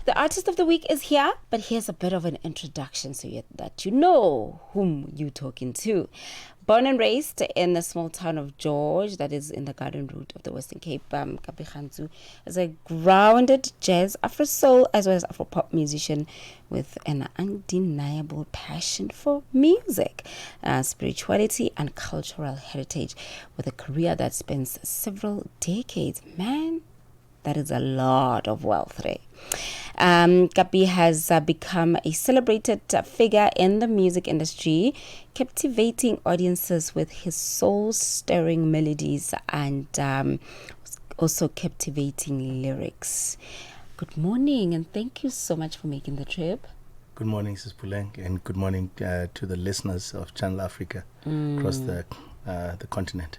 the artist of the week is here, but here's a bit of an introduction that you know whom you're talking to. Born and raised in the small town of George, that is in the Garden Route of the Western Cape, Kapi Gantsu is a grounded jazz, Afro-soul, as well as Afro-pop musician with an undeniable passion for music, spirituality, and cultural heritage, with a career that spans several decades. Man, that is a lot of wealth, right? Kapi has become a celebrated figure in the music industry, captivating audiences with his soul-stirring melodies and also captivating lyrics. Good morning, and thank you so much for making the trip. Good morning, Sis Puleng, and good morning to the listeners of Channel Africa across the continent.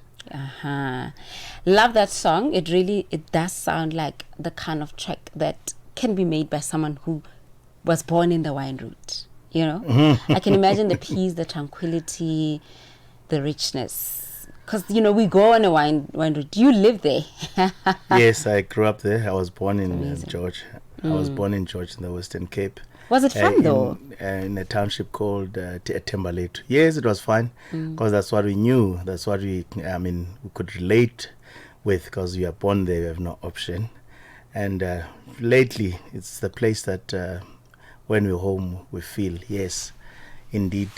Love that song. It does sound like the kind of track that can be made by someone who was born in the wine route. You know, I can imagine the peace, the tranquility, the richness. Because we go on a wine route. You live there. Yes, I grew up there. I was born in George. I was born in George in the Western Cape. Was it fun though? In a township called Timberlake. Yes, it was fun because that's what we knew. That's what we could relate with, because we are born there. We have no option. And lately, it's the place that when we're home, we feel, yes, indeed,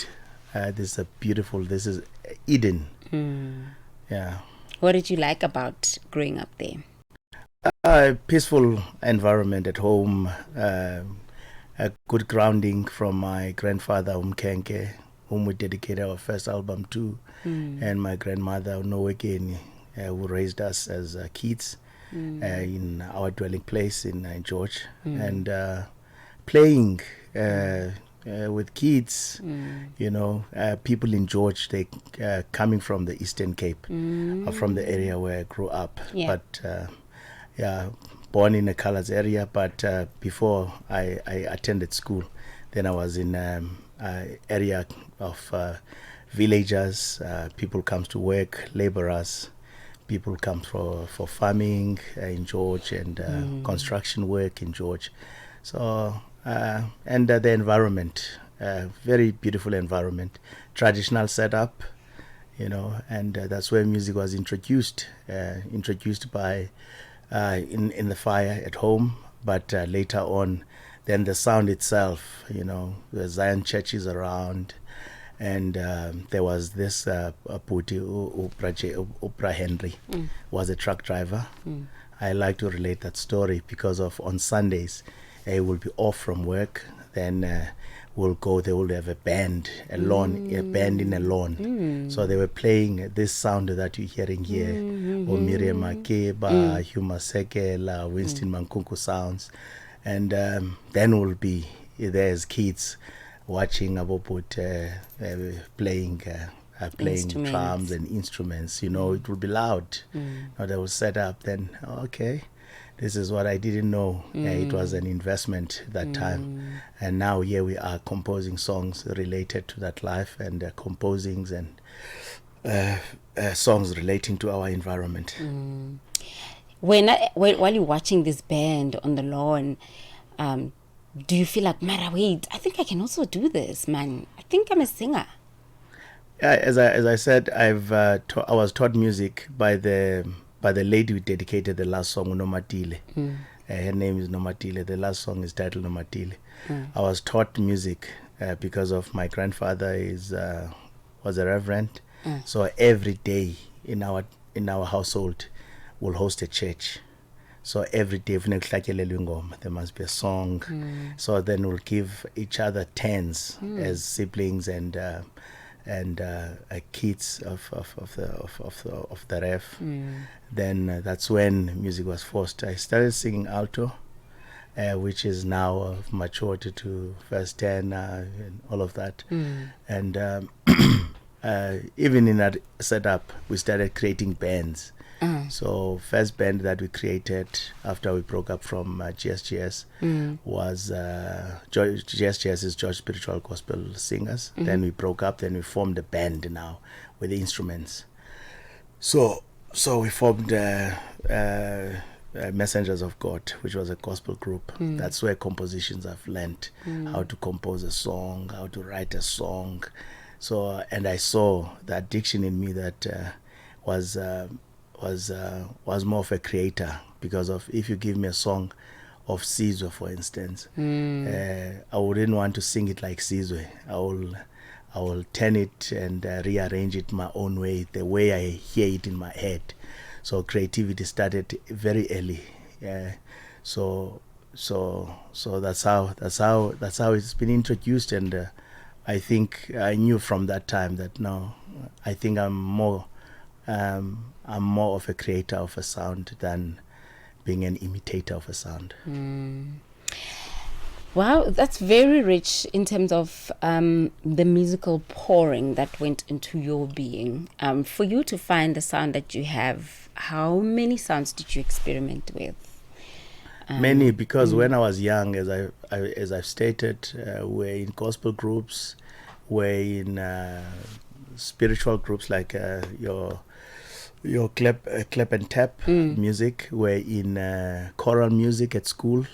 this is Eden. Yeah. What did you like about growing up there? Peaceful environment at home. A good grounding from my grandfather, Umkenke, whom we dedicated our first album to, and my grandmother, Nowekeni, who raised us as kids in our dwelling place in George, and playing with kids, people in George, they coming from the Eastern Cape, from the area where I grew up. Yeah. But born in the Colors area, but before I attended school, then I was in area of villagers. People come to work, laborers. People come for farming in George, and construction work in George. So and the environment, very beautiful environment, traditional setup, and that's where music was introduced by in the fire at home, but later on, then the sound itself, the Zion churches around, and there was this Puti Oprah Henry, was a truck driver. I like to relate that story because on Sundays, he will be off from work, then we'll go, they will have a band in a lawn. So they were playing this sound that you're hearing here, Miriam Makeba, Huma Sekela, Winston Mankunku sounds. And then we'll be there as kids watching Aboput playing drums and instruments. It will be loud. They will set up, then, okay. This is what I didn't know. It was an investment that time. And now here we are composing songs related to that life, and composings and songs relating to our environment. While you're watching this band on the lawn, do you feel like, wait, I think I can also do this, man. I think I'm a singer. Yeah, as I said, I was taught music by the lady who dedicated the last song, Nomatile. Her name is Nomatile. The last song is titled Nomatile. I was taught music because of my grandfather was a reverend. So every day in our household, we'll host a church. So every day, there must be a song. So then we'll give each other turns as siblings and kids of the ref. Then that's when music was forced. I started singing alto, which is now matured to first tenor and all of that. And even in that setup, we started creating bands. So first band that we created after we broke up from GSGS was GSGS is George Spiritual Gospel Singers. Then we broke up, then we formed a band now with the instruments. So we formed Messengers of God, which was a gospel group. That's where compositions I've learned how to compose a song, how to write a song. So, and I saw the addiction in me that was more of a creator, because of, if you give me a song of Sizwe, for instance, I wouldn't want to sing it like Sizwe. I will turn it and rearrange it my own way, the way I hear it in my head. So creativity started very early. So that's how it's been introduced, and I think I knew from that time that no, I think I'm more of a creator of a sound than being an imitator of a sound. Wow, that's very rich in terms of the musical pouring that went into your being. For you to find the sound that you have, how many sounds did you experiment with? Many, because when I was young, as I've stated, we're in gospel groups, we're in spiritual groups like your clap and tap music. We're in choral music at school.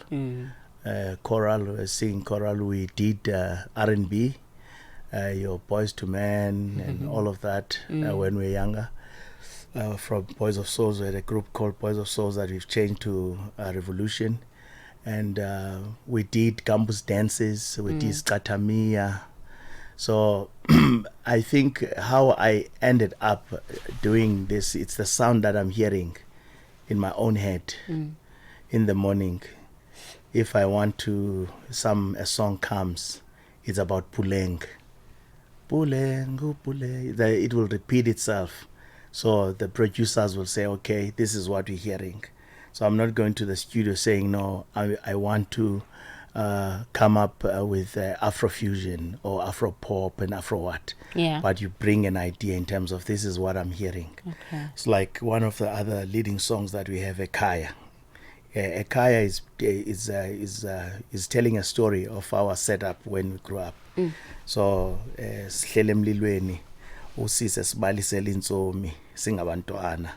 Choral, singing choral. We did R&B, your Boys to Men and all of that when we were younger. From Boys of Souls, we had a group called Boys of Souls that we've changed to Revolution. And we did campus dances, we did Skatamia. So I think how I ended up doing this, it's the sound that I'm hearing in my own head in the morning. If I want to, a song comes, it's about Puleng. Puleng, Puleng. It will repeat itself. So the producers will say, okay, this is what we're hearing. So I'm not going to the studio saying, no, I want to come up with Afrofusion or Afro-pop and Afro-what. Yeah. But you bring an idea in terms of, this is what I'm hearing. Okay. It's like one of the other leading songs that we have, Ekaya. Ekaya is telling a story of our setup when we grew up. So sihlele emlilweni, usise sibalisela intsomi singabantwana.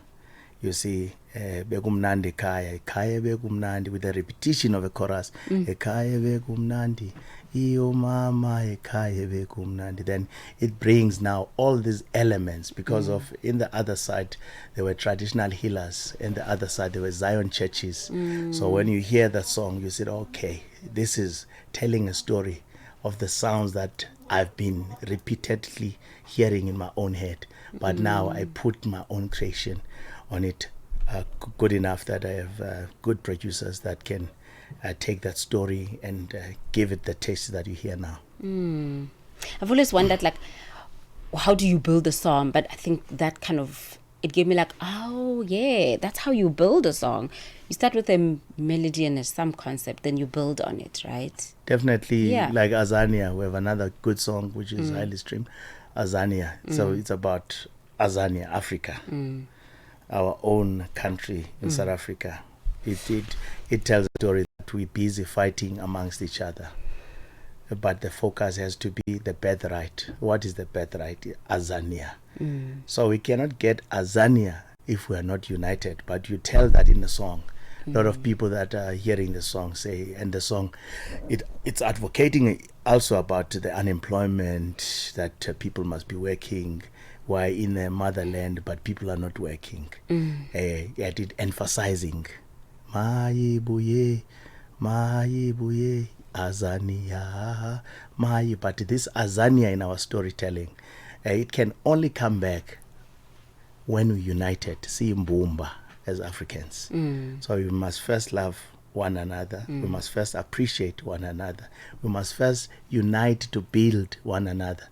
You see, bekumnandi ekhaya bekumnandi, with the repetition of a chorus. Ekhaya bekumnandi, iyo mama ekhaya bekumnandi. Then it brings now all these elements, because of, in the other side there were traditional healers, and the other side there were Zion churches. So when you hear that song, you said, okay, this is telling a story of the sounds that I've been repeatedly hearing in my own head, but now I put my own creation on it, good enough that I have good producers that can take that story and give it the taste that you hear now. I've always wondered, like, how do you build a song? But I think that kind of, it gave me like, oh yeah, that's how you build a song. You start with a melody and some concept, then you build on it, right? Definitely. Yeah. Like Azania, we have another good song which is highly streamed, Azania. So it's about Azania, Africa, our own country in South Africa. It tells a story that we're busy fighting amongst each other, but the focus has to be the birthright. What is the birthright? Azania. So we cannot get Azania if we are not united, but you tell that in the song. A lot of people that are hearing the song say, and the song, it's advocating also about the unemployment, that people must be working. Why in the motherland, but people are not working. Yet it emphasizing, Maibuye, Maibuye, Azania, Mai. But this Azania in our storytelling, it can only come back when we united, see Mbumba as Africans. So we must first love one another. We must first appreciate one another. We must first unite to build one another.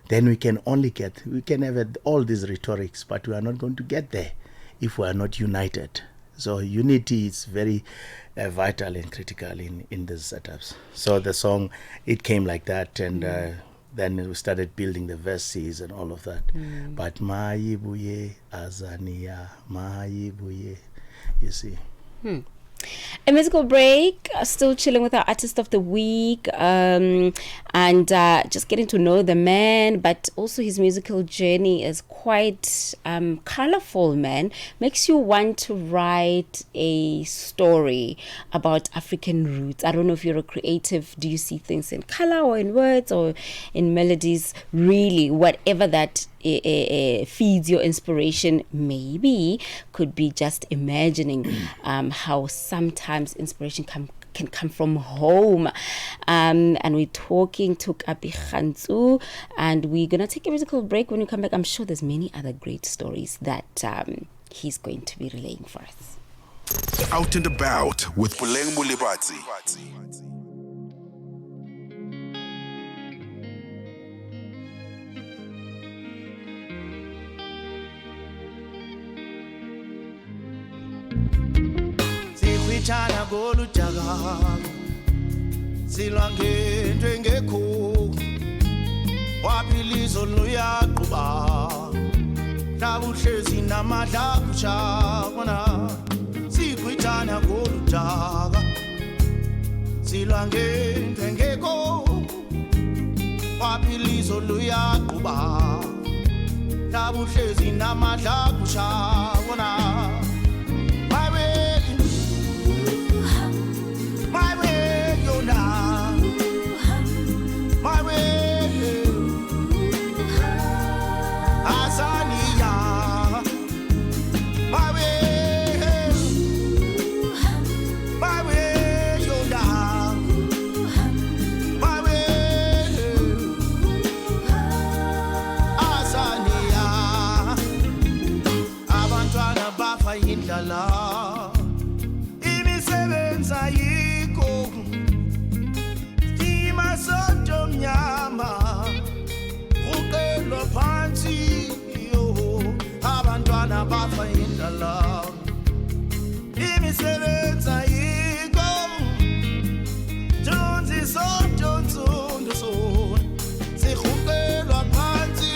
Then we can have all these rhetorics, but we are not going to get there if we are not united. So unity is very vital and critical in these setups. So the song, it came like that, and then we started building the verses and all of that. But Maibuye, Azania, Maibuye, you see. A musical break, still chilling with our artist of the week, and just getting to know the man, but also his musical journey is quite colorful, man. Makes you want to write a story about African roots. I don't know if you're a creative, do you see things in color or in words or in melodies? Really, whatever that feeds your inspiration, maybe could be just imagining how sometimes inspiration can come from home. And we're talking to Kapi Gantsu, and we're gonna take a musical break. When we come back, I'm sure there's many other great stories that he's going to be relaying for us. Out and About with Puleng Mulibati. Chana golu jaga silwange ndengekho waphilizo luyaquba nabuhlezi namadla kushakona sikwithana golu jaga silwange ndengekho waphilizo luyaquba nabuhlezi namadla kushakona. Imisebenzi ayikho stima sonto mnyama uqelwa phansi yo abantwana bafa indlala. Imisebenzi ayikho jonzi sonto nsundu so sihuqelwa phansi.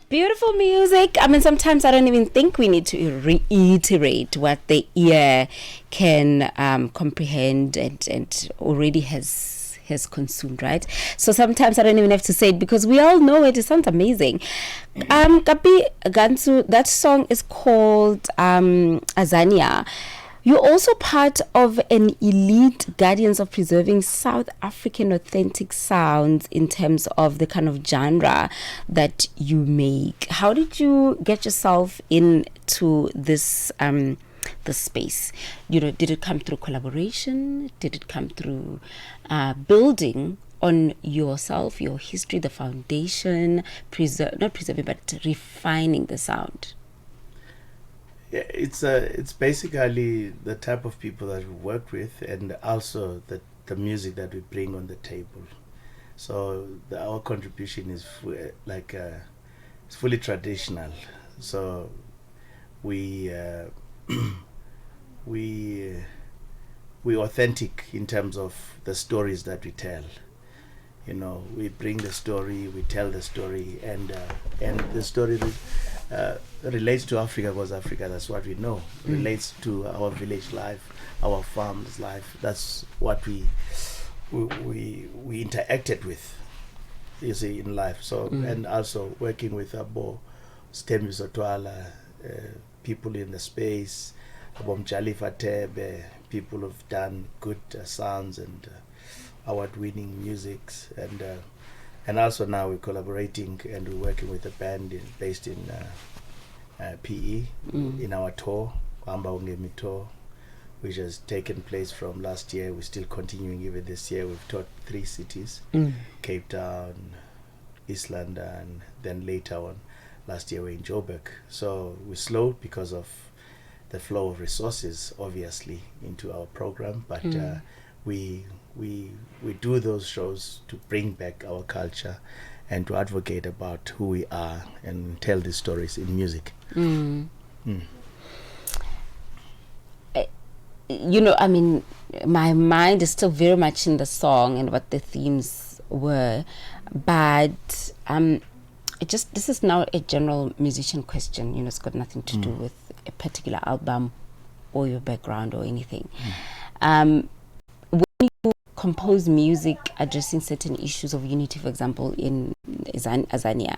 Beautiful music. I mean, sometimes I don't even think we need to reiterate what the ear can comprehend and already has consumed, right? So sometimes I don't even have to say it because we all know it. It sounds amazing. Kapi Gantsu, that song is called Azania. You're also part of an elite guardians of preserving South African authentic sounds in terms of the kind of genre that you make. How did you get yourself into this the space? Did it come through collaboration? Did it come through building on yourself, your history, the foundation, not preserving, but refining the sound? Yeah, it's basically the type of people that we work with, and also the music that we bring on the table. So our contribution is it's fully traditional. So we we authentic in terms of the stories that we tell. We bring the story, we tell the story, and the story relates to Africa, because Africa, that's what we know. Relates to our village life, our farm's life. That's what we interacted with, you see, in life. So and also working with Abo Stemi Sotwala, people in the space, Abom Jalifa Tebe, people who've done good sounds and award-winning musics, and also now we're collaborating and we're working with a band based in PE in our tour, Amba Ungemi tour, which has taken place from last year. We're still continuing even this year. We've taught 3 cities, Cape Town, East London, and then later on last year we're in Joburg. So we're slow because of the flow of resources, obviously, into our program, but we do those shows to bring back our culture and to advocate about who we are and tell these stories in music. My mind is still very much in the song and what the themes were, but this is now a general musician question. It's got nothing to do with a particular album or your background or anything. When you compose music addressing certain issues of unity, for example, in Azania,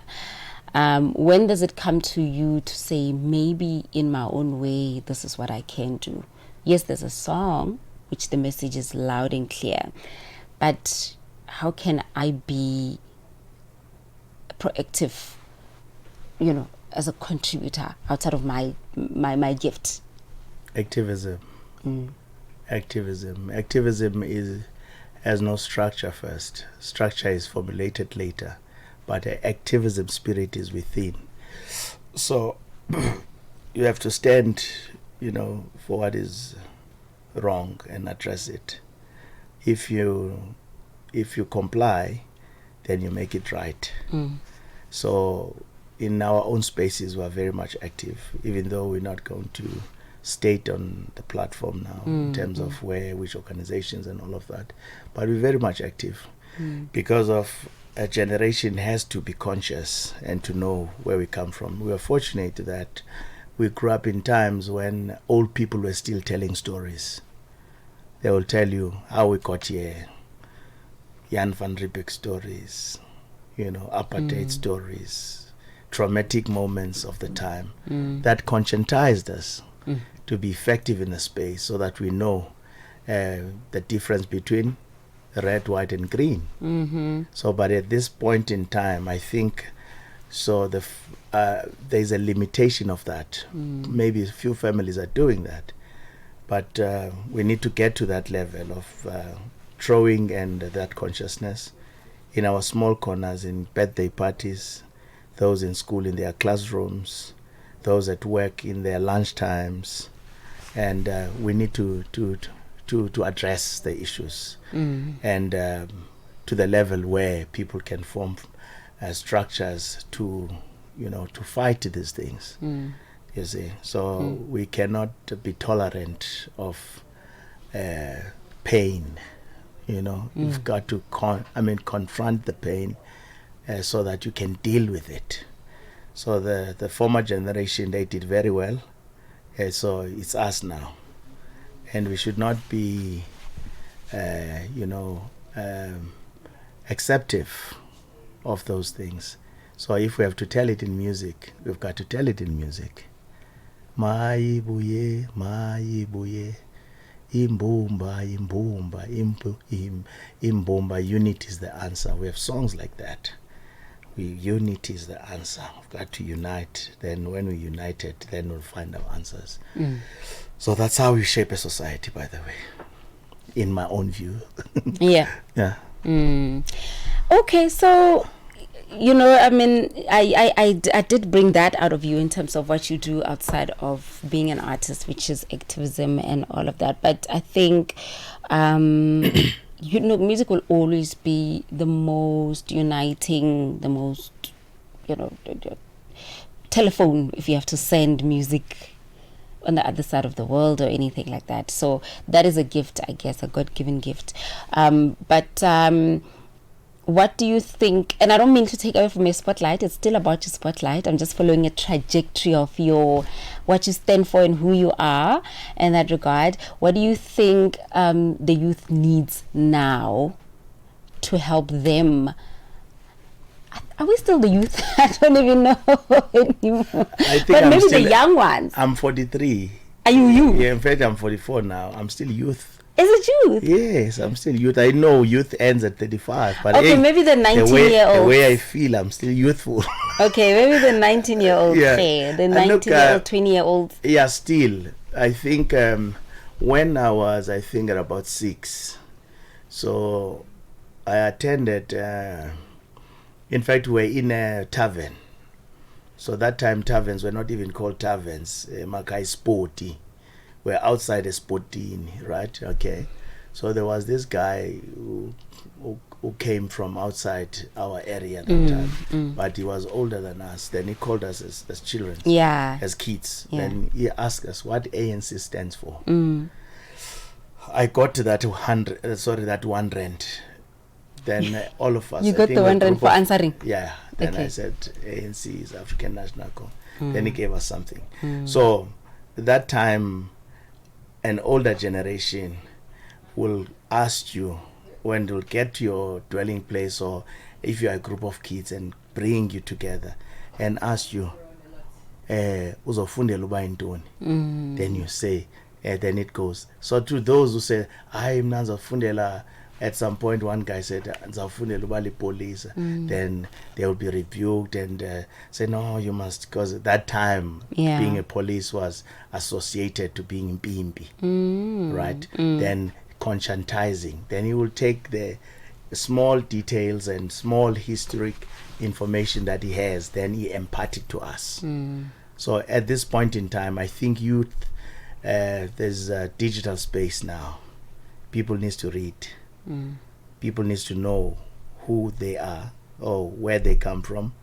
when does it come to you to say, maybe in my own way, this is what I can do? Yes, there's a song which the message is loud and clear, but how can I be proactive, as a contributor outside of my gift? Activism has no structure first. Structure is formulated later, but the activism spirit is within. So you have to stand, for what is wrong and address it. If you comply, then you make it right. So in our own spaces, we are very much active, even though we're not going to state on the platform now in terms of which organizations and all of that. But we're very much active because of a generation has to be conscious and to know where we come from. We are fortunate that we grew up in times when old people were still telling stories. They will tell you how we got here, Jan van Riebeeck stories, apartheid stories, traumatic moments of the time that conscientized us to be effective in the space, so that we know the difference between red, white, and green. So, but at this point in time, I think there's a limitation of that. Maybe a few families are doing that, but we need to get to that level of throwing and that consciousness in our small corners, in birthday parties, those in school in their classrooms, those at work in their lunch times, and we need to address the issues and to the level where people can form structures to fight these things. You see, so we cannot be tolerant of pain. You've got to confront the pain so that you can deal with it. So the former generation, they did very well. So it's us now, and we should not be acceptive of those things. So if we have to tell it in music, we've got to tell it in music. Maibuye, maibuye, imbumba, imbumba, imbumba, unity is the answer. We have songs like that, unity is the answer. We've got to unite. Then when we united, then we'll find our answers. So that's how we shape a society, by the way, in my own view. Yeah. Yeah. Okay, so I mean, I did bring that out of you in terms of what you do outside of being an artist, which is activism and all of that. But I think, music will always be the most uniting, the most, telephone if you have to send music on the other side of the world or anything like that. So that is a gift, I guess, a God-given gift. What do you think? And I don't mean to take away from your spotlight. It's still about your spotlight. I'm just following a trajectory of what you stand for and who you are in that regard. What do you think the youth needs now to help them? Are we still the youth? I don't even know anymore. I think but I'm maybe still, the young ones. I'm 43. Are you? Yeah, in fact, I'm 44 now. I'm still youth. Is it youth? Yes, I'm still youth. I know youth ends at 35. But okay, maybe the 19-year-old. The way I feel, I'm still youthful. Okay, maybe the 19-year-old. Yeah. Okay, the 19-year-old, 20-year-old. Yeah, still. I think when I was, at about 6, so I attended, in fact, we were in a tavern. So that time, taverns were not even called taverns. Makai Sporty. We're outside a sportini, right? Okay. So there was this guy who came from outside our area that time, but he was older than us. Then he called us as children, as kids. Yeah. Then he asked us what ANC stands for. I got to that one rand. Then all of us. You got the 1 rand for answering? Yeah. Then okay. I said ANC is African National Congress. Then he gave us something. So that time, an older generation will ask you when they'll get to your dwelling place, or if you're a group of kids, and bring you together and ask you, uzofundela uba yintoni? Then you say, then it goes. So to those who say, I'm Fundela, at some point one guy said, police, then they will be rebuked and say, no, you must, because at that time being a police was associated to being impimpi, right? Then conscientizing. Then he will take the small details and small historic information that he has, then he impart it to us. So at this point in time, I think youth, there's a digital space now. People need to read. People need to know who they are, or where they come from,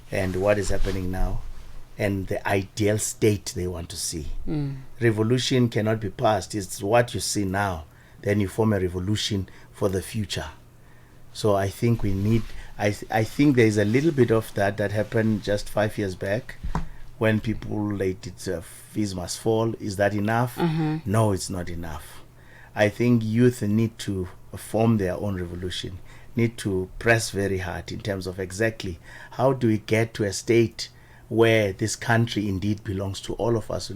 and what is happening now, and the ideal state they want to see. Revolution cannot be past. It's what you see now. Then you form a revolution for the future. So I think we need, I think there is a little bit of that happened just 5 years back when people fees must fall. Is that enough? No, it's not enough. I think youth need to form their own revolution, need to press very hard in terms of exactly how do we get to a state where this country indeed belongs to all of us.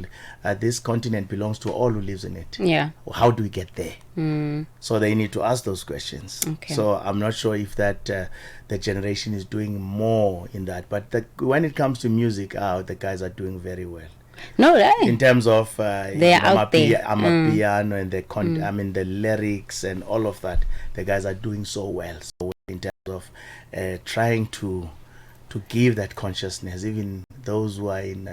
This continent belongs to all who lives in it. Yeah. How do we get there? So they need to ask those questions. Okay. So I'm not sure if that the generation is doing more in that. But when it comes to music, the guys are doing very well. No, right. In terms of they're out there. piano and the lyrics and all of that, the guys are doing so well. So in terms of trying to give that consciousness, even those who are in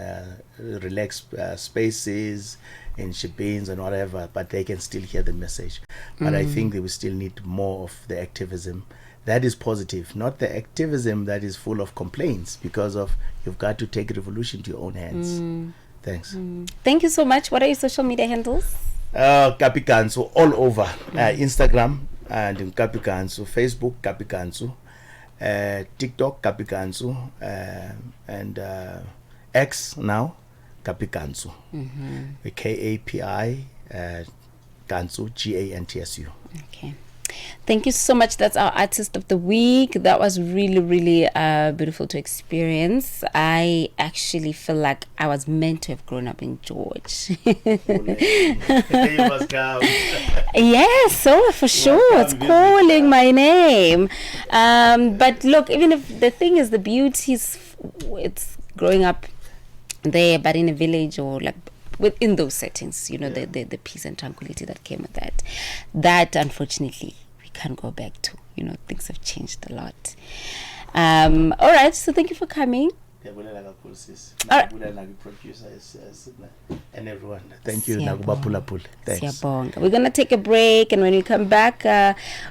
relaxed spaces, in shebeens and whatever, but they can still hear the message. But I think they will still need more of the activism that is positive, not the activism that is full of complaints, because of you've got to take revolution to your own hands. Thanks. Thank you so much. What are your social media handles? Kapi Gantsu all over. Instagram and Kapi Gantsu, Facebook Kapi Gantsu, TikTok Kapi Gantsu, and X now Kapi Gantsu. Kapi Gantsu, Gantsu. Okay. Thank you so much. That's our artist of the week. That was really, really beautiful to experience. I actually feel like I was meant to have grown up in George. You must come. Yes, so for sure, it's calling my name. But look, even if the thing is, the beauty is, it's growing up there, but in a village or like within those settings, you know, the peace and tranquility that came with that. That unfortunately we can't go back to. You know, things have changed a lot. All right, so thank you for coming. And everyone, thank you. Thanks. We're gonna take a break, and when we come back,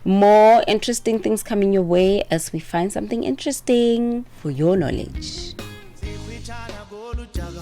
more interesting things coming your way as we find something interesting for your knowledge.